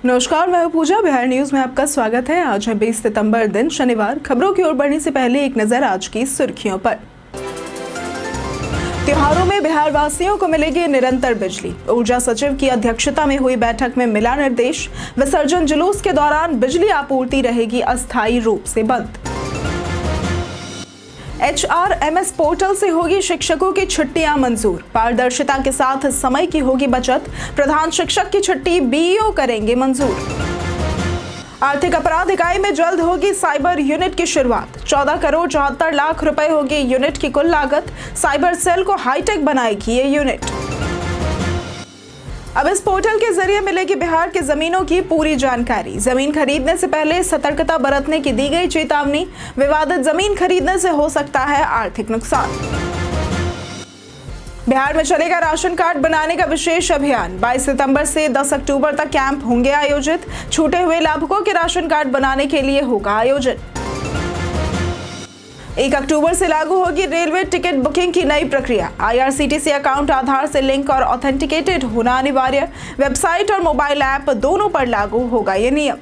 नमस्कार, मैं हूं पूजा। बिहार न्यूज में आपका स्वागत है। आज है 20 सितंबर दिन शनिवार। खबरों की ओर बढ़ने से पहले एक नजर आज की सुर्खियों पर। त्योहारों में बिहार वासियों को मिलेगी निरंतर बिजली। ऊर्जा सचिव की अध्यक्षता में हुई बैठक में मिला निर्देश। विसर्जन जुलूस के दौरान बिजली आपूर्ति रहेगी अस्थायी रूप से बंद। HRMS पोर्टल से होगी शिक्षकों की छुट्टियां मंजूर। पारदर्शिता के साथ समय की होगी बचत। प्रधान शिक्षक की छुट्टी BEO करेंगे मंजूर। आर्थिक अपराध इकाई में जल्द होगी साइबर यूनिट की शुरुआत। 14 करोड़ 74 लाख रुपए होगी यूनिट की कुल लागत। साइबर सेल को हाईटेक बनाएगी ये यूनिट। अब इस पोर्टल के जरिए मिलेगी बिहार की जमीनों की पूरी जानकारी। जमीन खरीदने से पहले सतर्कता बरतने की दी गई चेतावनी। विवादित जमीन खरीदने से हो सकता है आर्थिक नुकसान। बिहार में चलेगा राशन कार्ड बनाने का विशेष अभियान। 22 सितंबर से 10 अक्टूबर तक कैंप होंगे आयोजित। छूटे हुए लाभुकों के राशन कार्ड बनाने के लिए होगा आयोजन। 1 अक्टूबर से लागू होगी रेलवे टिकट बुकिंग की नई प्रक्रिया। IRCTC अकाउंट आधार से लिंक और ऑथेंटिकेटेड होना अनिवार्य। वेबसाइट और मोबाइल ऐप दोनों पर लागू होगा ये नियम।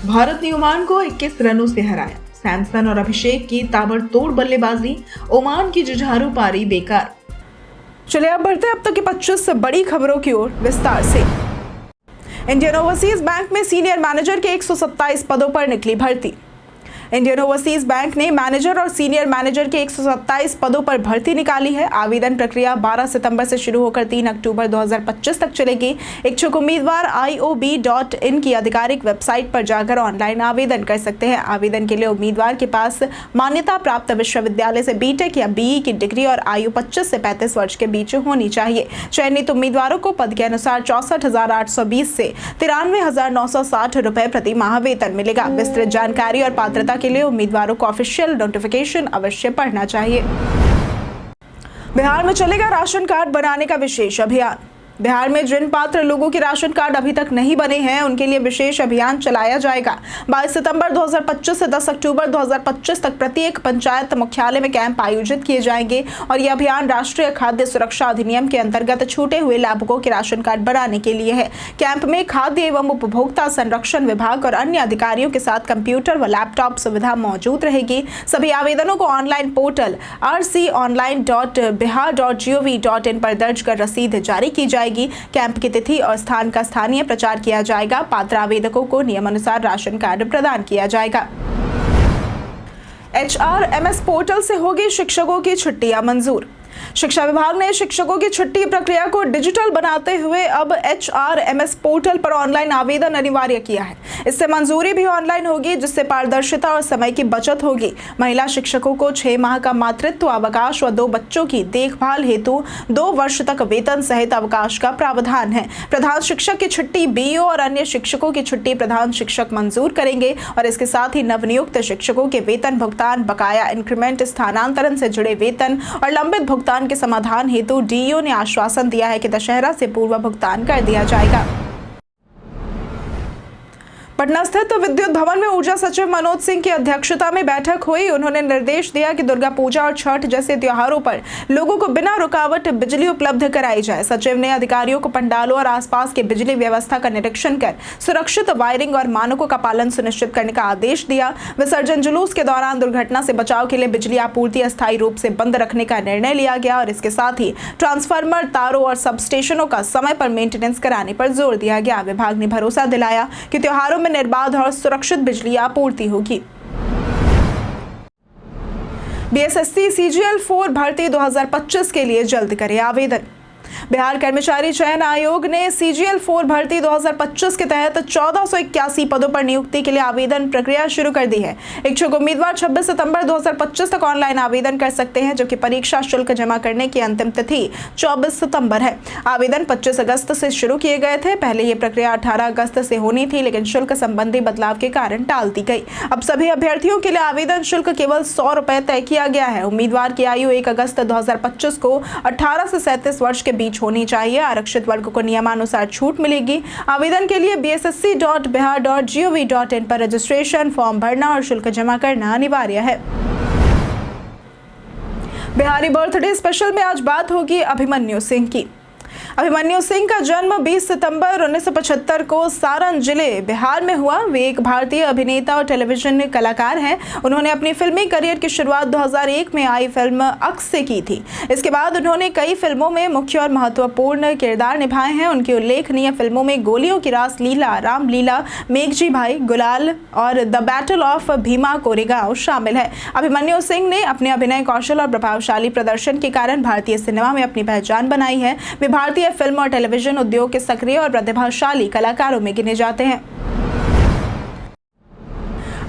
भारत ने ओमान को 21 रनों से हराया। सैमसन और अभिषेक की ताबड़तोड़ बल्लेबाजी। ओमान की जुझारू पारी बेकार। चलिए अब बढ़ते अब तक की 25 बड़ी खबरों की ओर विस्तार से। इंडियन ओवरसीज बैंक में सीनियर मैनेजर के 127 पदों पर निकली भर्ती। इंडियन ओवरसीज बैंक ने मैनेजर और सीनियर मैनेजर के 127 पदों पर भर्ती निकाली है। आवेदन प्रक्रिया 12 सितंबर से शुरू होकर 3 अक्टूबर 2025 तक चलेगी। इच्छुक उम्मीदवार IOB.in की आधिकारिक वेबसाइट पर जाकर ऑनलाइन आवेदन कर सकते हैं। आवेदन के लिए उम्मीदवार के पास मान्यता प्राप्त विश्वविद्यालय से BTech या BE की डिग्री और आयु 25 से 35 वर्ष के बीच होनी चाहिए। चयनित उम्मीदवारों को पद के अनुसार 64,820 से 93,960 रुपए प्रति माह वेतन मिलेगा। विस्तृत जानकारी और पात्रता के लिए उम्मीदवारों को ऑफिशियल नोटिफिकेशन अवश्य पढ़ना चाहिए। बिहार में चलेगा राशन कार्ड बनाने का विशेष अभियान। बिहार में जिन पात्र लोगों के राशन कार्ड अभी तक नहीं बने हैं उनके लिए विशेष अभियान चलाया जाएगा। 22 सितंबर 2025 से 10 अक्टूबर 2025 तक प्रत्येक पंचायत मुख्यालय में कैंप आयोजित किए जाएंगे और यह अभियान राष्ट्रीय खाद्य सुरक्षा अधिनियम के अंतर्गत छूटे हुए लाभुकों के राशन कार्ड बनाने के लिए है। कैंप में खाद्य एवं उपभोक्ता संरक्षण विभाग और अन्य अधिकारियों के साथ कंप्यूटर व लैपटॉप सुविधा मौजूद रहेगी। सभी आवेदनों को ऑनलाइन पोर्टल rconline.bihar.gov.in पर दर्ज कर रसीद जारी की जाएगी। कैंप की तिथि और स्थान का स्थानीय प्रचार किया जाएगा। पात्र आवेदकों को नियमानुसार राशन कार्ड प्रदान किया जाएगा। HRMS पोर्टल से होगी शिक्षकों की छुट्टियां मंजूर। शिक्षा विभाग ने शिक्षकों की छुट्टी प्रक्रिया को डिजिटल बनाते हुए अब HRMS पोर्टल पर ऑनलाइन आवेदन अनिवार्य किया है। इससे मंजूरी भी ऑनलाइन होगी, जिससे पारदर्शिता और समय की बचत होगी। महिला शिक्षकों को 6 माह का मातृत्व अवकाश व 2 बच्चों की देखभाल हेतु 2 वर्ष तक वेतन सहित अवकाश का प्रावधान है। प्रधान शिक्षक की छुट्टी BEO और अन्य शिक्षकों की छुट्टी प्रधान शिक्षक मंजूर करेंगे और इसके साथ ही नवनियुक्त शिक्षकों के वेतन भुगतान, बकाया इंक्रीमेंट, स्थानांतरण से जुड़े वेतन और लंबित भुगतान के समाधान हेतु DEO ने आश्वासन दिया है कि दशहरा से पूर्व भुगतान कर दिया जाएगा। पटना स्थित विद्युत भवन में ऊर्जा सचिव मनोज सिंह की अध्यक्षता में बैठक हुई। उन्होंने निर्देश दिया कि दुर्गा पूजा और छठ जैसे त्योहारों पर लोगों को बिना रुकावट बिजली उपलब्ध कराई जाए। सचिव ने अधिकारियों को पंडालों और आसपास की बिजली व्यवस्था का निरीक्षण कर सुरक्षित वायरिंग और मानकों का पालन सुनिश्चित करने का आदेश दिया। विसर्जन जुलूस के दौरान दुर्घटना से बचाव के लिए बिजली आपूर्ति अस्थायी रूप से बंद रखने का निर्णय लिया गया और इसके साथ ही ट्रांसफार्मर, तारों और सब स्टेशनों का समय पर मेंटेनेंस कराने पर जोर दिया गया। विभाग ने भरोसा दिलाया कि त्योहारों निर्बाध और सुरक्षित बिजली आपूर्ति होगी। BSSC CGL 4 भर्ती 2025 के लिए जल्द करें आवेदन। बिहार कर्मचारी चयन आयोग ने CGL 4 भर्ती 2025 के तहत 1481 पदों पर नियुक्ति के लिए आवेदन प्रक्रिया शुरू कर दी है। इच्छुक उम्मीदवार 26 सितंबर 2025 तक ऑनलाइन आवेदन कर सकते हैं, जबकि परीक्षा शुल्क जमा करने की अंतिम तिथि 24 सितंबर है। आवेदन 25 अगस्त से शुरू किए गए थे। पहले ये प्रक्रिया 18 अगस्त से होनी थी, लेकिन शुल्क संबंधी बदलाव के कारण टाल दी गई। अब सभी अभ्यर्थियों के लिए आवेदन शुल्क केवल 100 रुपए तय किया गया है। उम्मीदवार की आयु 1 अगस्त 2025 को 18 से 37 वर्ष के बीच होनी चाहिए। आरक्षित वर्ग को नियमानुसार छूट मिलेगी। आवेदन के लिए bssc.bihar.gov.in पर रजिस्ट्रेशन फॉर्म भरना और शुल्क जमा करना अनिवार्य है। बिहारी बर्थडे स्पेशल में आज बात होगी अभिमन्यु सिंह की। अभिमन्यु सिंह का जन्म 20 सितंबर 1975 को सारण जिले बिहार में हुआ। वे एक भारतीय अभिनेता और टेलीविजन कलाकार हैं। उन्होंने अपनी फिल्मी करियर की शुरुआत 2001 में आई फिल्म अक्स से की थी। इसके बाद उन्होंने कई फिल्मों में मुख्य और महत्वपूर्ण किरदार निभाए हैं। उनकी उल्लेखनीय फिल्मों में गोलियों की रास लीला, रामलीला, मेघजी भाई, गुलाल और the battle of Bhima Koregaon शामिल है। अभिमन्यु सिंह ने अपने अभिनय कौशल और प्रभावशाली प्रदर्शन के कारण भारतीय सिनेमा में अपनी पहचान बनाई है। वे भारतीय फिल्म और टेलीविजन उद्योग के सक्रिय और प्रतिभाशाली कलाकारों में गिने जाते हैं।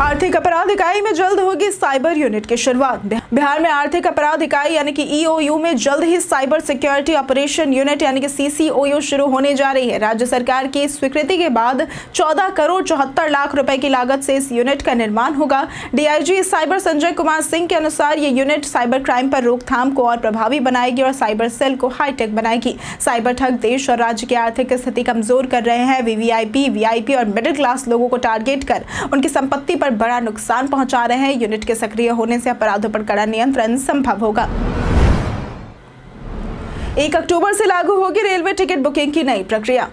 आर्थिक अपराध इकाई में जल्द होगी साइबर यूनिट की शुरुआत। बिहार में आर्थिक अपराध इकाई यानी कि ईओयू में जल्द ही साइबर सिक्योरिटी ऑपरेशन यूनिट यानी कि सीसीओयू शुरू होने जा रही है। राज्य सरकार की स्वीकृति के बाद 14 करोड़ 74 लाख रुपए की लागत से इस यूनिट का निर्माण होगा। डीआईजी साइबर संजय कुमार सिंह के अनुसार ये यूनिट साइबर क्राइम पर रोकथाम को और प्रभावी बनाएगी और साइबर सेल को हाईटेक बनाएगी। साइबर ठग देश और राज्य की आर्थिक स्थिति कमजोर कर रहे हैं। वीवीआईपी, वीआईपी और मिडिल क्लास लोगों को टारगेट कर उनकी संपत्ति पर बड़ा नुकसान पहुंचा रहे हैं। यूनिट के सक्रिय होने से अपराधों पर कड़ा नियंत्रण संभव होगा। 1 अक्टूबर से लागू होगी रेलवे टिकट बुकिंग की नई प्रक्रिया।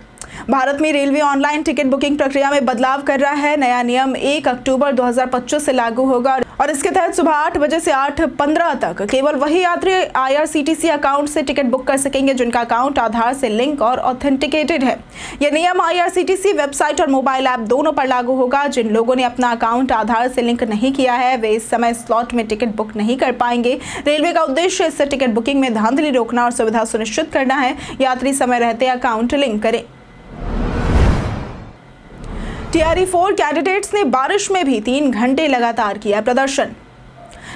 भारत में रेलवे ऑनलाइन टिकट बुकिंग प्रक्रिया में बदलाव कर रहा है। नया नियम 1 अक्टूबर 2025 से लागू होगा और इसके तहत सुबह 8 बजे से 8:15 तक केवल वही यात्री आईआरसीटीसी अकाउंट से टिकट बुक कर सकेंगे जिनका अकाउंट आधार से लिंक और ऑथेंटिकेटेड है। यह नियम आईआरसीटीसी वेबसाइट और मोबाइल ऐप दोनों पर लागू होगा। जिन लोगों ने अपना अकाउंट आधार से लिंक नहीं किया है वे इस समय स्लॉट में टिकट बुक नहीं कर पाएंगे। रेलवे का उद्देश्य इससे टिकट बुकिंग में धांधली रोकना और सुविधा सुनिश्चित करना है। यात्री समय रहते अकाउंट लिंक करें। TRE-4 कैंडिडेट्स ने बारिश में भी 3 घंटे लगातार किया प्रदर्शन।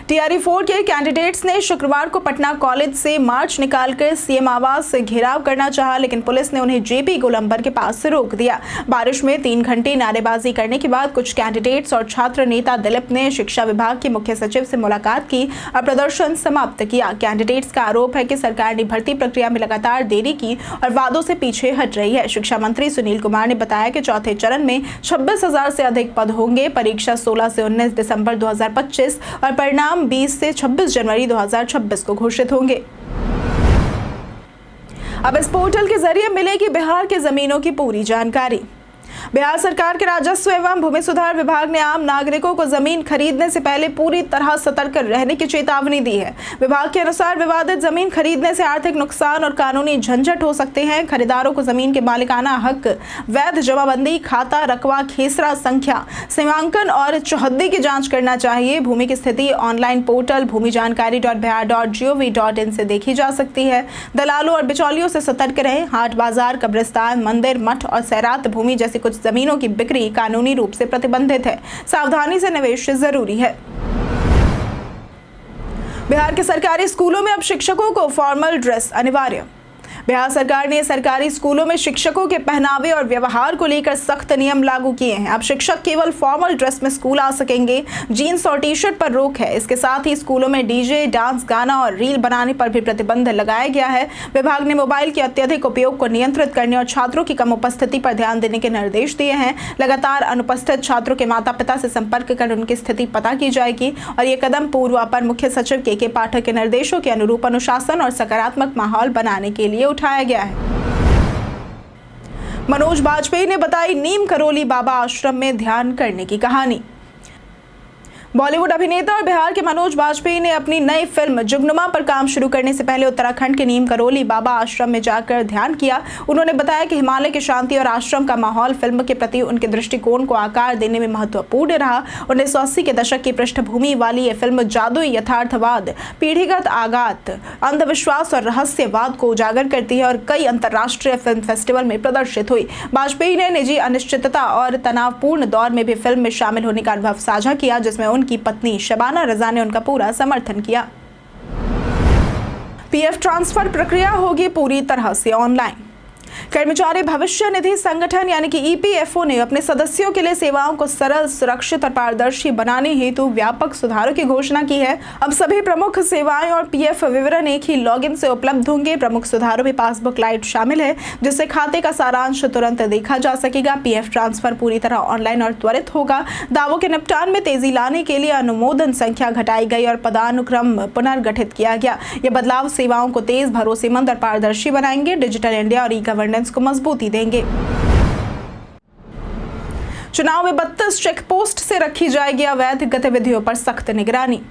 TRE-4 के कैंडिडेट्स ने शुक्रवार को पटना कॉलेज से मार्च निकालकर सीएम आवास से घेराव करना चाहा, लेकिन पुलिस ने उन्हें जेपी गोलंबर के पास से रोक दिया। बारिश में 3 घंटे नारेबाजी करने के बाद कुछ कैंडिडेट्स और छात्र नेता दिलीप ने शिक्षा विभाग के मुख्य सचिव से मुलाकात की और प्रदर्शन समाप्त किया। कैंडिडेट्स का आरोप है कि सरकार ने भर्ती प्रक्रिया में लगातार देरी की और वादों से पीछे हट रही है। शिक्षा मंत्री सुनील कुमार ने बताया कि चौथे चरण में 26,000 से अधिक पद होंगे। परीक्षा 16 से 19 दिसंबर 2025 और परिणाम 20 से 26 जनवरी 2026 को घोषित होंगे। अब इस पोर्टल के जरिए मिलेगी बिहार के जमीनों की पूरी जानकारी। बिहार सरकार के राजस्व एवं भूमि सुधार विभाग ने आम नागरिकों को जमीन खरीदने से पहले पूरी तरह सतर्क रहने की चेतावनी दी है। विभाग के अनुसार विवादित जमीन खरीदने से आर्थिक नुकसान और कानूनी झंझट हो सकते हैं। खरीदारों को जमीन के मालिकाना हक, वैध जमाबंदी, खाता, रकबा, खेसरा संख्या, सीमांकन और चौहद्दी की जांच करना चाहिए। भूमि की स्थिति ऑनलाइन पोर्टल bhumijankari.bihar.gov.in से देखी जा सकती है। दलालों और बिचौलियों से सतर्क रहें। हाट बाजार, कब्रिस्तान, मंदिर, मठ और सैरात भूमि जैसी कुछ जमीनों की बिक्री कानूनी रूप से प्रतिबंधित है। सावधानी से निवेश जरूरी है। बिहार के सरकारी स्कूलों में अब शिक्षकों को फॉर्मल ड्रेस अनिवार्य। बिहार सरकार ने सरकारी स्कूलों में शिक्षकों के पहनावे और व्यवहार को लेकर सख्त नियम लागू किए हैं। अब शिक्षक केवल फॉर्मल ड्रेस में स्कूल आ सकेंगे। जीन्स और टी-शर्ट पर रोक है। इसके साथ ही स्कूलों में डीजे, डांस, गाना और रील बनाने पर भी प्रतिबंध लगाया गया है। विभाग ने मोबाइल के अत्यधिक उपयोग को नियंत्रित करने और छात्रों की कम उपस्थिति पर ध्यान देने के निर्देश दिए हैं। लगातार अनुपस्थित छात्रों के माता पिता से संपर्क कर उनकी स्थिति पता की जाएगी और ये कदम पूर्व अपर मुख्य सचिव के पाठक के निर्देशों के अनुरूप अनुशासन और सकारात्मक माहौल बनाने के लिए उठाया गया है। मनोज बाजपेयी ने बताई नीम करोली बाबा आश्रम में ध्यान करने की कहानी। बॉलीवुड अभिनेता और बिहार के मनोज बाजपेयी ने अपनी नई फिल्म जुगनुमा पर काम शुरू करने से पहले उत्तराखंड के नीम करोली बाबा आश्रम में जाकर ध्यान किया। उन्होंने बताया कि हिमालय की शांति और आश्रम का माहौल फिल्म के प्रति उनके दृष्टिकोण को आकार देने में महत्वपूर्ण रहा। 1980 के दशक की पृष्ठभूमि वाली यह फिल्म जादुई यथार्थवाद, पीढ़ीगत आघात, अंधविश्वास और रहस्यवाद को उजागर करती है और कई अंतर्राष्ट्रीय फिल्म फेस्टिवल में प्रदर्शित हुई। बाजपेयी ने निजी अनिश्चितता और तनावपूर्ण दौर में भी फिल्म में शामिल होने का अनुभव साझा किया, जिसमें उनकी पत्नी शबाना रजा ने उनका पूरा समर्थन किया। पीएफ ट्रांसफर प्रक्रिया होगी पूरी तरह से ऑनलाइन। कर्मचारी भविष्य निधि संगठन यानी कि ईपीएफओ ने अपने सदस्यों के लिए सेवाओं को सरल, सुरक्षित और पारदर्शी बनाने हेतु व्यापक सुधारों की घोषणा की है। अब सभी प्रमुख सेवाएं और पीएफ विवरण एक ही लॉगिन से उपलब्ध होंगे। प्रमुख सुधारों में पासबुक लाइट शामिल है, जिससे खाते का सारांश तुरंत देखा जा सकेगा। पीएफ ट्रांसफर पूरी तरह ऑनलाइन और त्वरित होगा। दावों के निपटान में तेजी लाने के लिए अनुमोदन संख्या घटाई गई और पदानुक्रम पुनर्गठित किया गया। ये बदलाव सेवाओं को तेज, भरोसेमंद और पारदर्शी बनाएंगे, डिजिटल इंडिया और ई गवर्नेंस को मजबूती देंगे। चुनाव में 32 चेक पोस्ट से रखी जाएगी अवैध गतिविधियों पर सख्त निगरानी।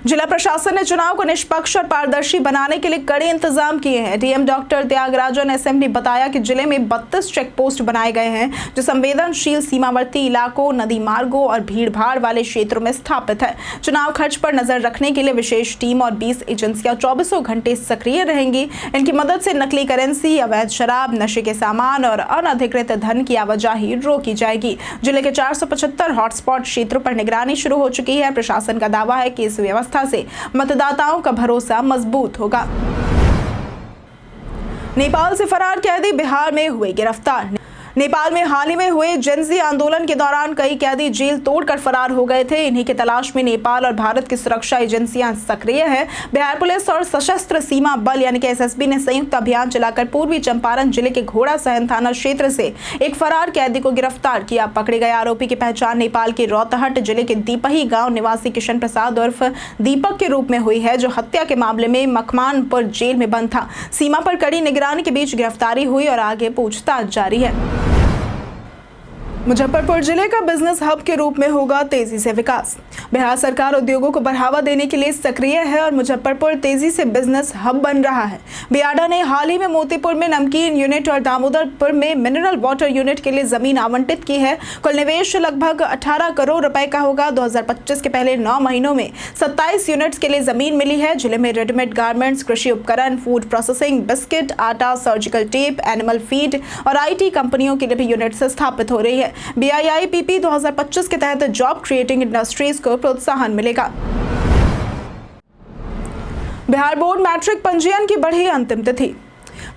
जिला प्रशासन ने चुनाव को निष्पक्ष और पारदर्शी बनाने के लिए कड़े इंतजाम किए हैं। डीएम डॉक्टर त्यागराजन एसएम ने बताया कि जिले में 32 चेक पोस्ट बनाए गए हैं, जो संवेदनशील सीमावर्ती इलाकों, नदी मार्गों और भीड़-भाड़ वाले क्षेत्रों में स्थापित है। चुनाव खर्च पर नजर रखने के लिए विशेष टीम और 20 एजेंसियां 24 घंटे सक्रिय रहेंगी। इनकी मदद से नकली करेंसी, अवैध शराब, नशे के सामान और अनधिकृत धन की आवाजाही रोकी जाएगी। जिले के 475 हॉटस्पॉट क्षेत्रों पर निगरानी शुरू हो चुकी है। प्रशासन का दावा है कि इस व्यवस्था से मतदाताओं का भरोसा मजबूत होगा। नेपाल से फरार कैदी बिहार में हुए गिरफ्तार। नेपाल में हाल ही में हुए जेनजी आंदोलन के दौरान कई कैदी जेल तोड़कर फरार हो गए थे। इन्हीं की तलाश में नेपाल और भारत की सुरक्षा एजेंसियां सक्रिय है। बिहार पुलिस और सशस्त्र सीमा बल यानी कि एसएसबी ने संयुक्त अभियान चलाकर पूर्वी चंपारण जिले के घोड़ा सहन थाना क्षेत्र से एक फरार कैदी को गिरफ्तार किया। पकड़े गए आरोपी की पहचान नेपाल के रौतहट जिले के दीपही गांव निवासी किशन प्रसाद उर्फ दीपक के रूप में हुई है, जो हत्या के मामले में मकमानपुर जेल में बंद था। सीमा पर कड़ी निगरानी के बीच गिरफ्तारी हुई और आगे पूछताछ जारी है। मुजफ्फरपुर जिले का बिजनेस हब के रूप में होगा तेजी से विकास। बिहार सरकार उद्योगों को बढ़ावा देने के लिए सक्रिय है और मुजफ्फरपुर तेजी से बिजनेस हब बन रहा है। बियाडा ने हाल ही में मोतीपुर में नमकीन यूनिट और दामोदरपुर में मिनरल वाटर यूनिट के लिए जमीन आवंटित की है। कुल निवेश लगभग 18 करोड़ रुपए का होगा। 2025 के पहले 9 महीनों में 27 यूनिट्स के लिए जमीन मिली है। जिले में रेडीमेड गारमेंट्स, कृषि उपकरण, फूड प्रोसेसिंग, बिस्किट, आटा, सर्जिकल टेप, एनिमल फीड और आईटी कंपनियों के लिए भी यूनिट्स स्थापित हो रही है। BIIPP 2025 के तहत जॉब क्रिएटिंग इंडस्ट्रीज को प्रोत्साहन मिलेगा। बिहार बोर्ड मैट्रिक पंजीयन की बढ़ी अंतिम तिथि।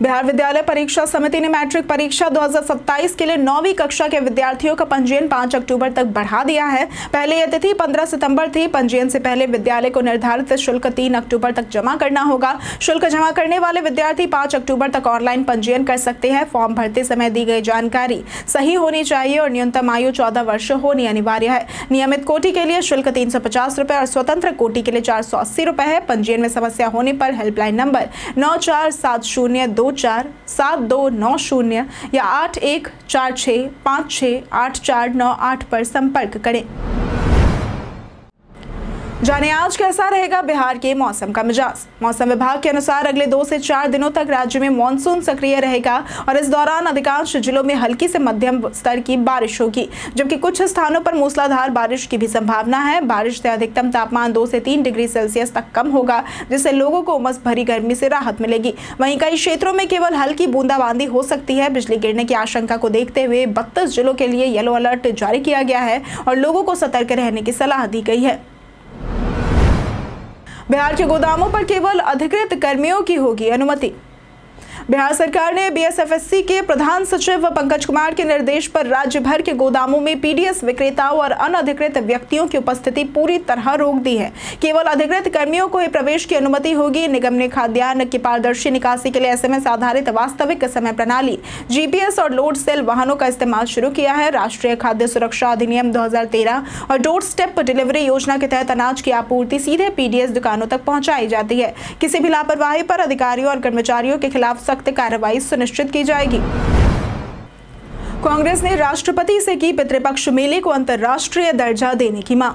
बिहार विद्यालय परीक्षा समिति ने मैट्रिक परीक्षा 2027 के लिए 9वीं कक्षा के विद्यार्थियों का पंजीयन 5 अक्टूबर तक बढ़ा दिया है। पहले यह तिथि 15 सितंबर थी। पंजीयन से पहले विद्यालय को निर्धारित शुल्क 3 अक्टूबर तक जमा करना होगा। शुल्क जमा करने वाले विद्यार्थी 5 अक्टूबर तक ऑनलाइन पंजीयन कर सकते हैं। फॉर्म भरते समय दी गई जानकारी सही होनी चाहिए और न्यूनतम आयु 14 वर्ष होनी अनिवार्य है। नियमित कोटि के लिए शुल्क 350 रुपए और स्वतंत्र कोटि के लिए 480 रुपए है। पंजीयन में समस्या होने पर हेल्पलाइन नंबर 9470247290 या 8146568498 पर संपर्क करें। जाने आज कैसा रहेगा बिहार के मौसम का मिजाज। मौसम विभाग के अनुसार अगले 2 से 4 दिनों तक राज्य में मानसून सक्रिय रहेगा और इस दौरान अधिकांश जिलों में हल्की से मध्यम स्तर की बारिश होगी, जबकि कुछ स्थानों पर मूसलाधार बारिश की भी संभावना है। बारिश से अधिकतम तापमान 2 से 3 डिग्री सेल्सियस तक कम होगा, जिससे लोगों को उमस भरी गर्मी से राहत मिलेगी। वहीं कई क्षेत्रों में केवल हल्की बूंदाबांदी हो सकती है। बिजली गिरने की आशंका को देखते हुए 32 जिलों के लिए येलो अलर्ट जारी किया गया है और लोगों को सतर्क रहने की सलाह दी गई है। बिहार के गोदामों पर केवल अधिकृत कर्मियों की होगी अनुमति। बिहार सरकार ने बीएसएफएससी के प्रधान सचिव पंकज कुमार के निर्देश पर राज्य भर के गोदामों में पीडीएस विक्रेताओं और अनधिकृत व्यक्तियों की उपस्थिति पूरी तरह रोक दी है। केवल अधिकृत कर्मियों को ही प्रवेश की अनुमति होगी। निगम ने खाद्यान्न की पारदर्शी निकासी के लिए एसएमएस आधारित वास्तविक समय प्रणाली, जीपीएस और लोड सेल वाहनों का इस्तेमाल शुरू किया है। राष्ट्रीय खाद्य सुरक्षा अधिनियम 2013 और डोर स्टेप डिलीवरी योजना के तहत अनाज की आपूर्ति सीधे पीडीएस दुकानों तक पहुंचाई जाती है। किसी भी लापरवाही पर अधिकारियों और कर्मचारियों के खिलाफ सख्त कार्रवाई सुनिश्चित की जाएगी। कांग्रेस ने राष्ट्रपति से की पितृपक्ष मेले को अंतर्राष्ट्रीय दर्जा देने की मांग।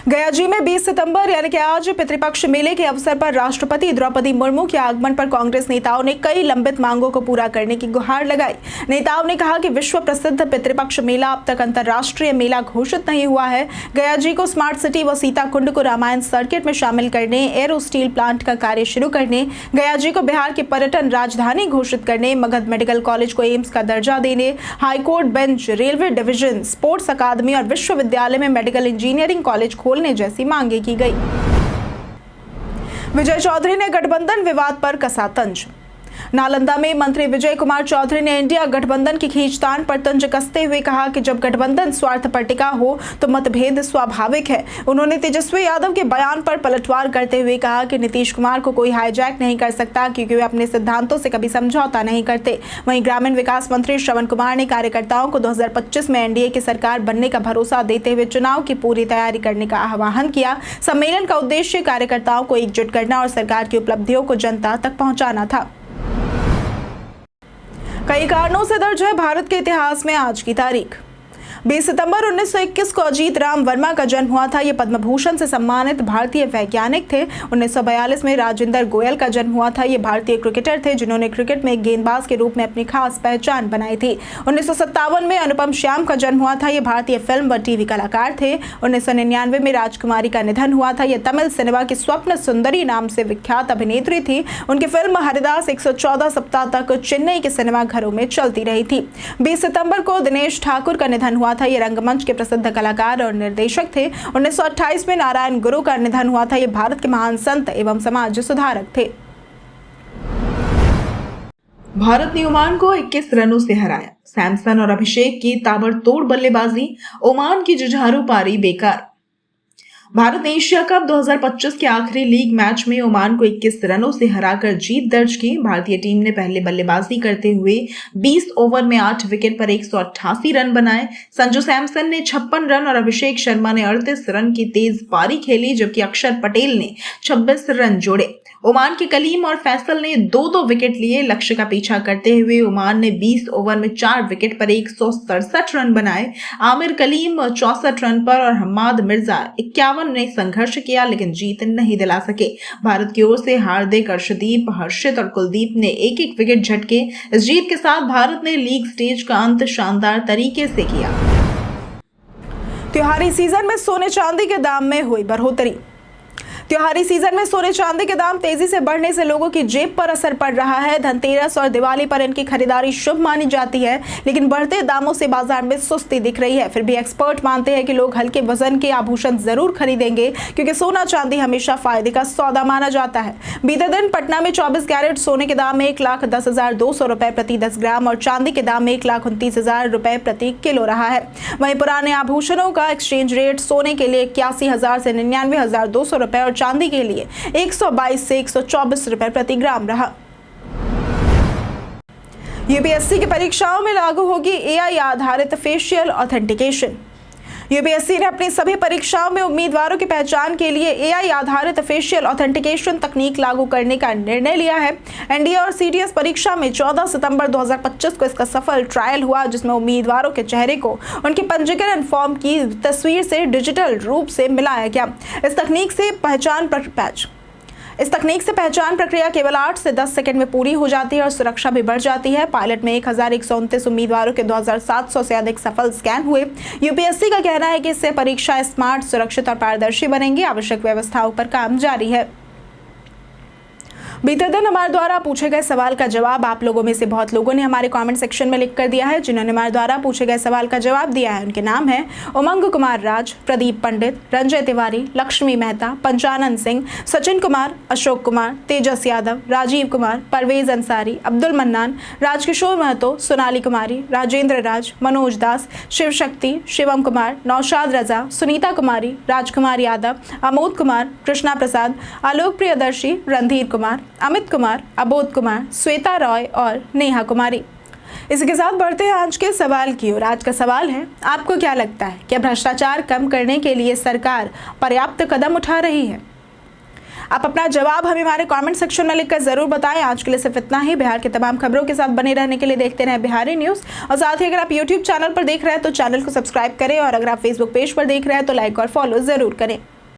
गया जी में 20 सितंबर यानी कि आज पितृपक्ष मेले के अवसर पर राष्ट्रपति द्रौपदी मुर्मू के आगमन पर कांग्रेस नेताओं ने कई लंबित मांगों को पूरा करने की गुहार लगाई। नेताओं ने कहा कि विश्व प्रसिद्ध पितृपक्ष मेला अब तक अंतर्राष्ट्रीय मेला घोषित नहीं हुआ है। गया जी को स्मार्ट सिटी व सीताकुंड को रामायण सर्किट में शामिल करने, एरो स्टील प्लांट का कार्य शुरू करने, गया जी को बिहार की पर्यटन राजधानी घोषित करने, मगध मेडिकल कॉलेज को एम्स का दर्जा देने, high court bench, railway division, sports academy और विश्वविद्यालय में मेडिकल इंजीनियरिंग कॉलेज खोलने जैसी मांगे की गई। विजय चौधरी ने गठबंधन विवाद पर कसा तंज। नालंदा में मंत्री विजय कुमार चौधरी ने इंडिया गठबंधन की खींचतान पर तंज कसते हुए कहा कि जब गठबंधन स्वार्थ पर टिका हो तो मतभेद स्वाभाविक है। उन्होंने तेजस्वी यादव के बयान पर पलटवार करते हुए कहा कि नीतीश कुमार को कोई हाईजैक नहीं कर सकता क्योंकि वे अपने सिद्धांतों से कभी समझौता नहीं करते। वहीं ग्रामीण विकास मंत्री श्रवण कुमार ने कार्यकर्ताओं को 2025 में एनडीए की सरकार बनने का भरोसा देते हुए चुनाव की पूरी तैयारी करने का आह्वान किया। सम्मेलन का उद्देश्य कार्यकर्ताओं को एकजुट करना और सरकार की उपलब्धियों को जनता तक पहुंचाना था। कई कारणों से दर्ज है भारत के इतिहास में आज की तारीख। 20 सितंबर 1921 को अजीत राम वर्मा का जन्म हुआ था। ये पद्म भूषण से सम्मानित भारतीय वैज्ञानिक थे। 1942 में राजेंद्र गोयल का जन्म हुआ था। ये भारतीय क्रिकेटर थे जिन्होंने क्रिकेट में एक गेंदबाज के रूप में अपनी खास पहचान बनाई थी। 1957 में अनुपम श्याम का जन्म हुआ था। ये भारतीय फिल्म व टीवी कलाकार थे। 1999 में राजकुमारी का निधन हुआ था। ये तमिल सिनेमा की स्वप्न सुंदरी नाम से विख्यात अभिनेत्री थी। उनकी फिल्म हरिदास 114 सप्ताह तक चेन्नई के सिनेमाघरों में चलती रही थी। 20 सितंबर को दिनेश ठाकुर का निधन हुआ था। ये रंगमंच के प्रसिद्ध कलाकार और निर्देशक थे। 1928 में नारायण गुरु का निधन हुआ था। ये भारत के महान संत एवं समाज सुधारक थे। भारत ने ओमान को 21 रनों से हराया। सैमसन और अभिषेक की ताबड़तोड़ बल्लेबाजी, ओमान की जुझारू पारी बेकार। भारत ने एशिया कप 2025 के आखिरी लीग मैच में ओमान को 21 रनों से हराकर जीत दर्ज की। भारतीय टीम ने पहले बल्लेबाजी करते हुए 20 ओवर में 8 विकेट पर 188 रन बनाए। संजू सैमसन ने 56 रन और अभिषेक शर्मा ने 38 रन की तेज पारी खेली, जबकि अक्षर पटेल ने 26 रन जोड़े। ओमान के कलीम और फैसल ने 2-2 विकेट लिए। लक्ष्य का पीछा करते हुए ओमान ने 20 ओवर में 4 विकेट पर 167 रन बनाए। आमिर कलीम 64 रन पर और हम्माद मिर्जा 51 ने संघर्ष किया लेकिन जीत नहीं दिला सके। भारत की ओर से हार्दिक, अर्शदीप, हर्षित और कुलदीप ने एक-एक विकेट झटके। इस जीत के साथ भारत ने लीग स्टेज का अंत शानदार तरीके से किया। त्योहारी सीजन में सोने चांदी के दाम में हुई बढ़ोतरी। त्योहारी सीजन में सोने चांदी के दाम तेजी से बढ़ने से लोगों की जेब पर असर पड़ रहा है। धनतेरस और दिवाली पर इनकी खरीदारी शुभ मानी जाती है, लेकिन बढ़ते दामों से बाजार में सुस्ती दिख रही है। फिर भी एक्सपर्ट मानते हैं कि लोग हल्के वजन के आभूषण जरूर खरीदेंगे क्योंकि सोना चांदी हमेशा फायदे का सौदा माना जाता है। बीते दिन पटना में 24 कैरेट सोने के दाम में 1,10,200 रुपए प्रति 10 ग्राम और चांदी के दाम में 1,29,000 रुपए प्रति किलो रहा है। वहीं पुराने आभूषणों का एक्सचेंज रेट सोने के लिए 81,000 से 99,200 रुपए और चांदी के लिए 122 से 124 रुपए प्रति ग्राम रहा। यूपीएससी की परीक्षाओं में लागू होगी एआई आधारित फेशियल ऑथेंटिकेशन। यूपीएससी ने अपनी सभी परीक्षाओं में उम्मीदवारों की पहचान के लिए एआई आधारित फेशियल ऑथेंटिकेशन तकनीक लागू करने का निर्णय लिया है। एनडीए और सीडीएस परीक्षा में 14 सितंबर 2025 को इसका सफल ट्रायल हुआ, जिसमें उम्मीदवारों के चेहरे को उनके पंजीकरण फॉर्म की तस्वीर से डिजिटल रूप से मिलाया गया। इस तकनीक से पहचान प्रक्रिया केवल 8 से 10 सेकंड में पूरी हो जाती है और सुरक्षा भी बढ़ जाती है। पायलट में 1129 उम्मीदवारों के 2700 से अधिक सफल स्कैन हुए। यूपीएससी का कहना है कि इससे परीक्षा स्मार्ट, सुरक्षित और पारदर्शी बनेंगी। आवश्यक व्यवस्थाओं पर काम जारी है। बीते दिन हमारे द्वारा पूछे गए सवाल का जवाब आप लोगों में से बहुत लोगों ने हमारे कमेंट सेक्शन में लिख कर दिया है। जिन्होंने हमारे द्वारा पूछे गए सवाल का जवाब दिया है उनके नाम है उमंग कुमार राज, प्रदीप पंडित, रंजय तिवारी, लक्ष्मी मेहता, पंचानन सिंह, सचिन कुमार, अशोक कुमार, तेजस यादव, राजीव कुमार, परवेज अंसारी, अब्दुल मन्नान, राजकिशोर महतो, सोनाली कुमारी, राजेंद्र राज, मनोज दास, शिव शक्ति, शिवम कुमार, नौशाद रजा, सुनीता कुमारी, राजकुमार यादव, अमोद कुमार, कृष्णा प्रसाद, आलोक प्रियदर्शी, रणधीर कुमार, अमित कुमार, अबोध कुमार, श्वेता रॉय और नेहा कुमारी। इसी के साथ बढ़ते हैं आज के सवाल की ओर। आज का सवाल है, आपको क्या लगता है, क्या भ्रष्टाचार कम करने के लिए सरकार पर्याप्त कदम उठा रही है? आप अपना जवाब हमें हमारे कमेंट सेक्शन में लिखकर जरूर बताएं। आज के लिए सिर्फ इतना ही। बिहार के तमाम खबरों के साथ बने रहने के लिए देखते रहें बिहारी न्यूज़। और साथ ही अगर आप यूट्यूब चैनल पर देख रहे हैं तो चैनल को सब्सक्राइब करें और अगर आप फेसबुक पेज पर देख रहे हैं तो लाइक और फॉलो जरूर करें।